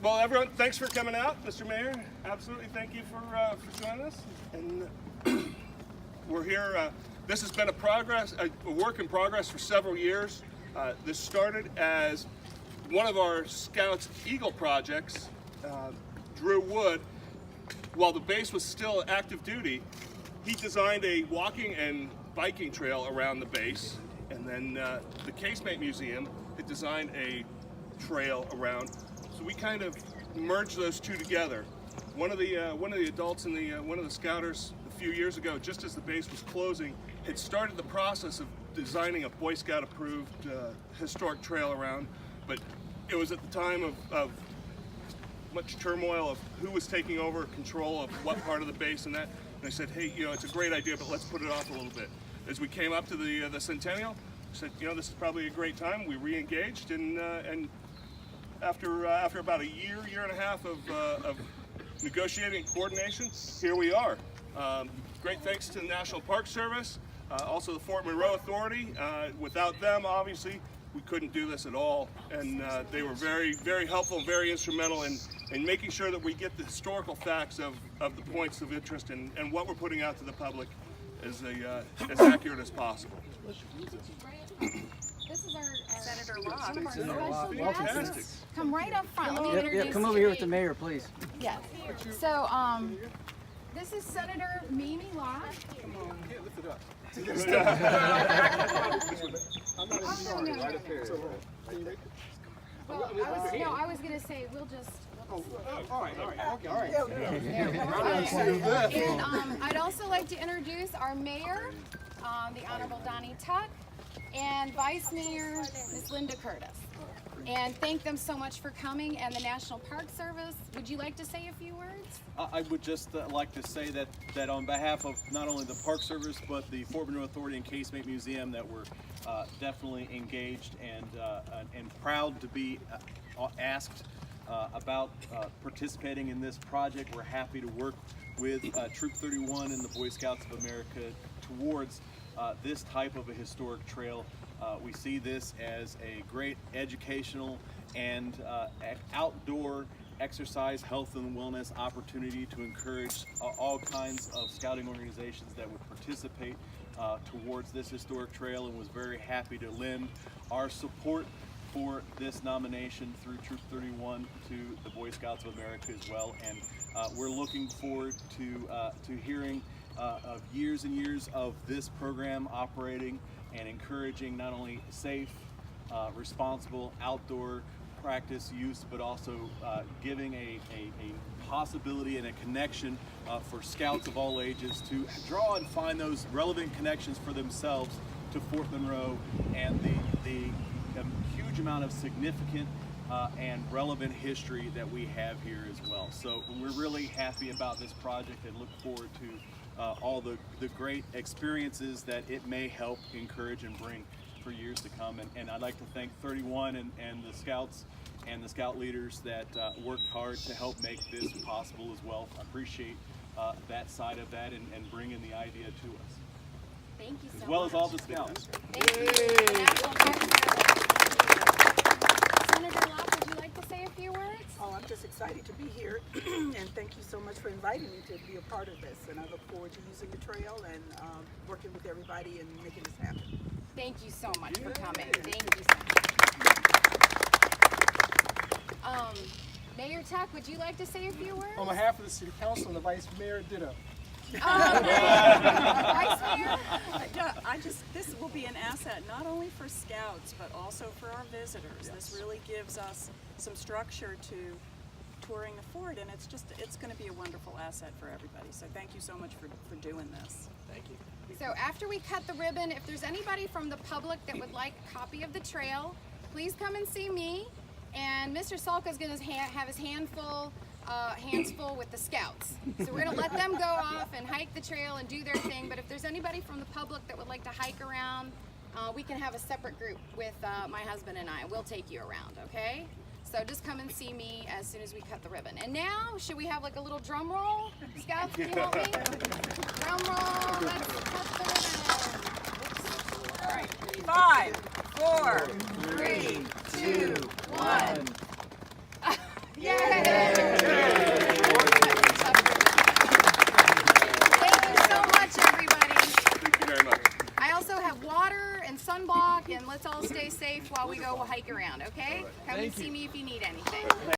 Well, everyone, thanks for coming out, Mr. Mayor. Absolutely, thank you for joining us. And we're here. This has been a work in progress for several years. This started as one of our Scouts Eagle projects. Drew Wood, while the base was still active duty, he designed a walking and biking trail around the base, and then the Casemate Museum had designed a trail around. So we kind of merged those two together. One of the adults in one of the Scouters a few years ago, just as the base was closing, had started the process of designing a Boy Scout approved historic trail around, but it was at the time of much turmoil of who was taking over control of what part of the base and that. And I said, hey, it's a great idea, but let's put it off a little bit. As we came up to the centennial, I said, this is probably a great time. We re-engaged, and after about a year and a half of negotiating and coordination, here we are. Great thanks to the National Park Service, also the Fort Monroe Authority. Without them, obviously, we couldn't do this at all, and they were very, very helpful, very instrumental in making sure that we get the historical facts of the points of interest and what we're putting out to the public as accurate as possible. This is our Senator Locke. Fantastic. Come right up front. Let me introduce come over here with the mayor, please. Yes. So, this is Senator Maime Locke. I was going to say, we'll just... All right. And I'd also like to introduce our mayor, the Honorable Donnie and Vice Mayor Ms. Linda Curtis. And thank them so much for coming, and the National Park Service. Would you like to say a few words? I would just like to say that on behalf of not only the Park Service, but the Fort Monroe Authority and Casemate Museum, that we're definitely engaged and proud to be asked about participating in this project. We're happy to work with Troop 31 and the Boy Scouts of America towards this type of a historic trail. We see this as a great educational and outdoor exercise, health and wellness opportunity to encourage all kinds of scouting organizations that would participate towards this historic trail, and was very happy to lend our support for this nomination through Troop 31 to the Boy Scouts of America as well. And we're looking forward to hearing of years and years of this program operating and encouraging not only safe, responsible outdoor practice use, but also giving a possibility and a connection for Scouts of all ages to draw and find those relevant connections for themselves to Fort Monroe and the huge amount of significant and relevant history that we have here as well. So we're really happy about this project and look forward to all the great experiences that it may help encourage and bring for years to come. And I'd like to thank 31 and the Scouts and the Scout leaders that worked hard to help make this possible as well. I appreciate that side of that and bringing the idea to us. Thank you so much. As well as all the Scouts. Thank you. Senator Locke, would you like to say a few words? Oh, I'm just excited to be here, and thank you so much for inviting me to be a part of this. And I look forward to using the trail and working with everybody and making this happen. Thank you so much for coming. Thank you so much. Mayor Tuck, would you like to say a few words? On behalf of the City Council and the Vice Mayor, ditto. Vice Mayor? This will be an asset not only for Scouts but also for our visitors. Yes. This really gives us some structure to touring the fort, and it's going to be a wonderful asset for everybody. So thank you so much for doing this. Thank you. So after we cut the ribbon, if there's anybody from the public that would like a copy of the trail, please come and see me. And Mr. Salka is going to have his hands full with the Scouts. So we're going to let them go off and hike the trail and do their thing. But if there's anybody from the public that would like to hike around, we can have a separate group with my husband and I. We'll take you around, okay? So just come and see me as soon as we cut the ribbon. And now, should we have like a little drum roll? Scouts, can you help me? Drum roll, let's cut the ribbon. All right, 5, 4, 3, 2, 1. Yay! sunblock and let's all stay safe while we go hike around, okay? Come and see me if you need anything.